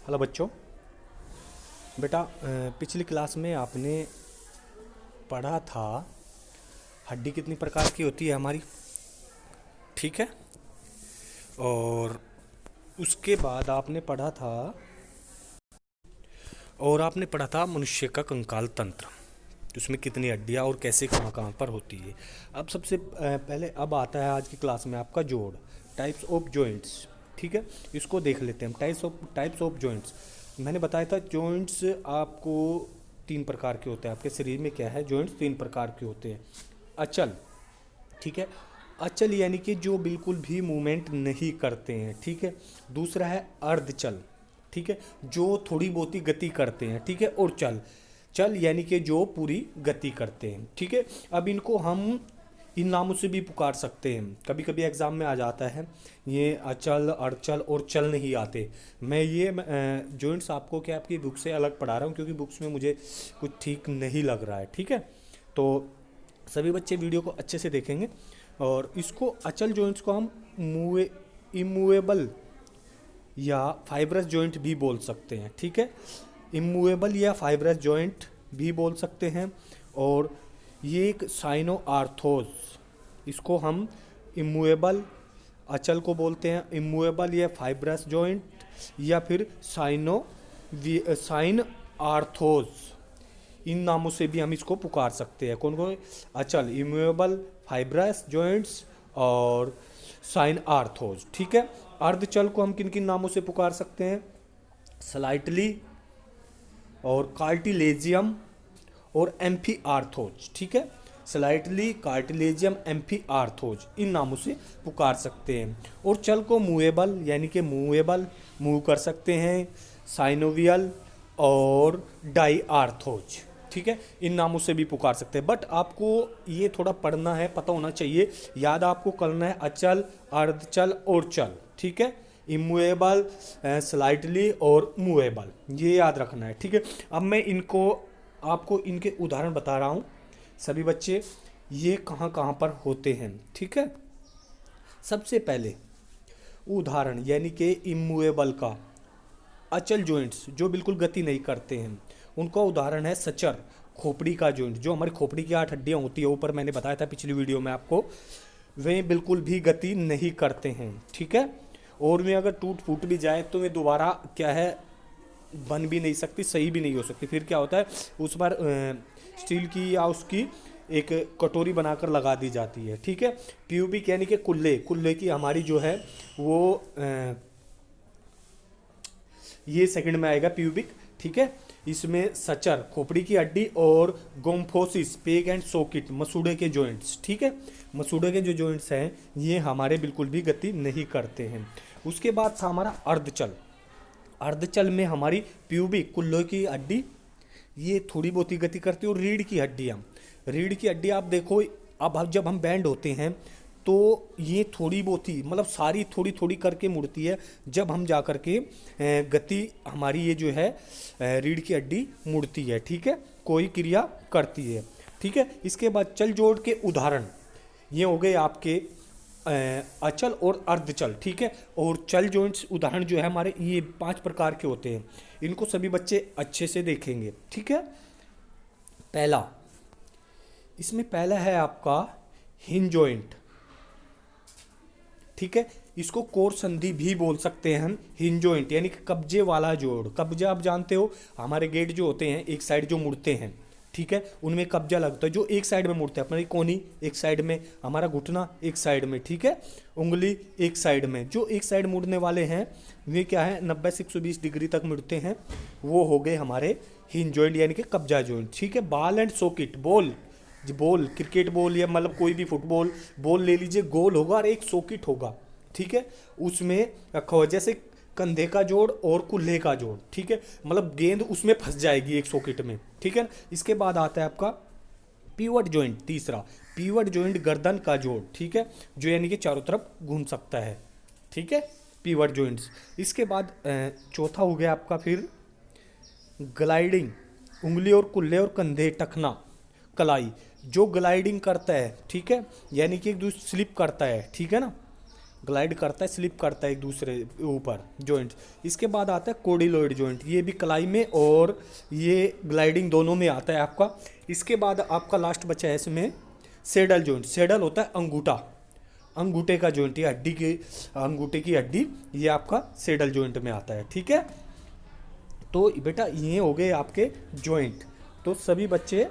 Hello बच्चों। बेटा पिछली क्लास में आपने पढ़ा था हड्डी कितनी प्रकार की होती है हमारी। ठीक है। और उसके बाद आपने पढ़ा था मनुष्य का कंकाल तंत्र, उसमें कितनी हड्डियाँ और कैसे कहाँ कहाँ पर होती है। अब सबसे पहले अब आता है आज की क्लास में आपका जोड़, टाइप्स ऑफ जॉइंट्स। ठीक है, इसको देख लेते हैं। टाइप्स ऑफ जॉइंट्स मैंने बताया था। जॉइंट्स आपको तीन प्रकार के होते हैं। आपके शरीर में क्या है, जॉइंट्स तीन प्रकार के होते हैं। अचल, ठीक है, अचल यानी कि जो बिल्कुल भी मूवमेंट नहीं करते हैं। ठीक है। दूसरा है अर्धचल, ठीक है, जो थोड़ी बहुत ही गति करते हैं। ठीक है। और चल, चल यानी कि जो पूरी गति करते हैं। ठीक है। अब इनको हम इन नामों से भी पुकार सकते हैं। कभी कभी एग्जाम में आ जाता है ये अचल, अर्चल और चल नहीं आते। मैं ये जॉइंट्स आपको क्या आपकी बुक से अलग पढ़ा रहा हूँ, क्योंकि बुक्स में मुझे कुछ ठीक नहीं लग रहा है। ठीक है। तो सभी बच्चे वीडियो को अच्छे से देखेंगे। और इसको अचल जॉइंट्स को हम इमूवेबल या फाइब्रस जॉइंट भी बोल सकते हैं। ठीक है, इमूवेबल या फाइब्रस जॉइंट भी बोल सकते हैं। और ये एक साइनो आर्थोस, इसको हम इमूवेबल अचल को बोलते हैं, इमूवेबल या फाइब्रस जॉइंट, या फिर साइन आर्थोस, इन नामों से भी हम इसको पुकार सकते हैं। कौन कौन? अचल, इमूवेबल, फाइब्रस जॉइंट्स और साइन आर्थोस। ठीक है। अर्धचल को हम किन किन नामों से पुकार सकते हैं? स्लाइटली और कार्टिलेजियम और एम्फी आर्थोज। ठीक है, स्लाइटली, कार्टिलेजियम, एम्फी आर्थोज, इन नामों से पुकार सकते हैं। और चल को मूवेबल यानी कि मूव कर सकते हैं, साइनोवियल और डाई आर्थोज। ठीक है, इन नामों से भी पुकार सकते हैं। बट आपको ये थोड़ा पढ़ना है, पता होना चाहिए, याद आपको करना है अचल, अर्धचल और चल। ठीक है, इमूवेबल, स्लाइटली और मूवेबल, ये याद रखना है। ठीक है। अब मैं आपको इनके उदाहरण बता रहा हूँ। सभी बच्चे ये कहाँ कहाँ पर होते हैं। ठीक है। सबसे पहले उदाहरण यानी कि इमूवेबल का, अचल जॉइंट्स जो बिल्कुल गति नहीं करते हैं, उनका उदाहरण है सचर, खोपड़ी का जॉइंट। जो हमारी खोपड़ी की 8 हड्डियाँ होती है, ऊपर मैंने बताया था पिछली वीडियो में आपको, वे बिल्कुल भी गति नहीं करते हैं। ठीक है। और वे अगर टूट फूट भी जाए तो वे दोबारा क्या है, बन भी नहीं सकती, सही भी नहीं हो सकती। फिर क्या होता है, उस पर स्टील की या उसकी एक कटोरी बनाकर लगा दी जाती है। ठीक है। प्यूबिक यानी कि कुल्ले की हमारी जो है वो ये सेकंड में आएगा प्यूबिक। ठीक है। इसमें सचर, खोपड़ी की हड्डी, और गोम्फोसिस, पेग एंड सोकिट, मसूड़े के जॉइंट्स। ठीक है, मसूड़े के जो जॉइंट्स हैं ये हमारे बिल्कुल भी गति नहीं करते हैं। उसके बाद था हमारा अर्धचल। अर्धचल में हमारी प्यूबिक, कुल्लों की हड्डी, ये थोड़ी बहुत ही गति करती है। और रीढ़ की हड्डी आप देखो, अब जब हम बैंड होते हैं तो ये थोड़ी बहुत ही, मतलब सारी थोड़ी थोड़ी करके मुड़ती है, जब हम जा कर के गति हमारी ये जो है रीढ़ की हड्डी मुड़ती है। ठीक है, कोई क्रिया करती है। ठीक है। इसके बाद चल जोड़ के उदाहरण ये हो गए आपके अचल और अर्धचल। ठीक है। और चल जॉइंट्स उदाहरण जो है हमारे, ये 5 प्रकार के होते हैं। इनको सभी बच्चे अच्छे से देखेंगे। ठीक है। इसमें पहला है आपका हिंज जॉइंट। ठीक है, इसको कोर संधि भी बोल सकते हैं हम, हिंज जॉइंट यानी कि कब्जे वाला जोड़। कब्जा आप जानते हो, हमारे गेट जो होते हैं एक साइड जो मुड़ते हैं, ठीक है, उनमें कब्जा लगता है, जो एक साइड में मुड़ते हैं। अपनी कोहनी एक साइड में, हमारा घुटना एक साइड में, ठीक है, उंगली एक साइड में। जो एक साइड मुड़ने वाले हैं वे क्या है, 90 से 120 डिग्री तक मुड़ते हैं, वो हो गए हमारे हिंज जॉइंट यानी कि कब्जा जॉइंट। ठीक है। Ball and socket, ball cricket ball या मतलब कोई भी फुटबॉल बॉल ले लीजिए, गोल होगा और एक सॉकेट होगा। ठीक है, उसमें रखा हुआ, जैसे कंधे का जोड़ और कुल्हे का जोड़। ठीक है, मतलब गेंद उसमें फंस जाएगी एक सॉकेट में। ठीक है। इसके बाद आता है आपका पीवट जॉइंट। तीसरा पीवट जॉइंट, गर्दन का जोड़। ठीक है, जो यानी कि चारों तरफ घूम सकता है। ठीक है, पीवट जॉइंट्स। इसके बाद चौथा हो गया आपका फिर ग्लाइडिंग, उंगली और कुल्हे और कंधे, टखना, कलाई, जो ग्लाइडिंग करता है। ठीक है, यानी कि एक दूसरे स्लिप करता है। ठीक है ना, ग्लाइड करता है, स्लिप करता है एक दूसरे ऊपर जॉइंट्स। इसके बाद आता है कोडिलॉइड जॉइंट, ये भी कलाई में और ये ग्लाइडिंग दोनों में आता है आपका। इसके बाद आपका लास्ट बचा है इसमें सेडल जॉइंट। सेडल होता है अंगूठा, अंगूठे का जॉइंट, ये हड्डी की, अंगूठे की हड्डी, ये आपका सेडल जॉइंट में आता है। ठीक है, तो बेटा ये हो गए आपके जॉइंट। तो सभी बच्चे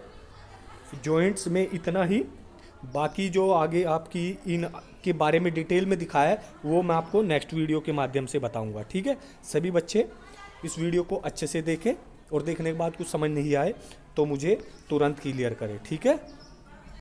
जॉइंट्स में इतना ही, बाकी जो आगे आपकी इन के बारे में डिटेल में दिखाया है वो मैं आपको नेक्स्ट वीडियो के माध्यम से बताऊंगा। ठीक है, सभी बच्चे इस वीडियो को अच्छे से देखें और देखने के बाद कुछ समझ नहीं आए तो मुझे तुरंत क्लियर करें। ठीक है।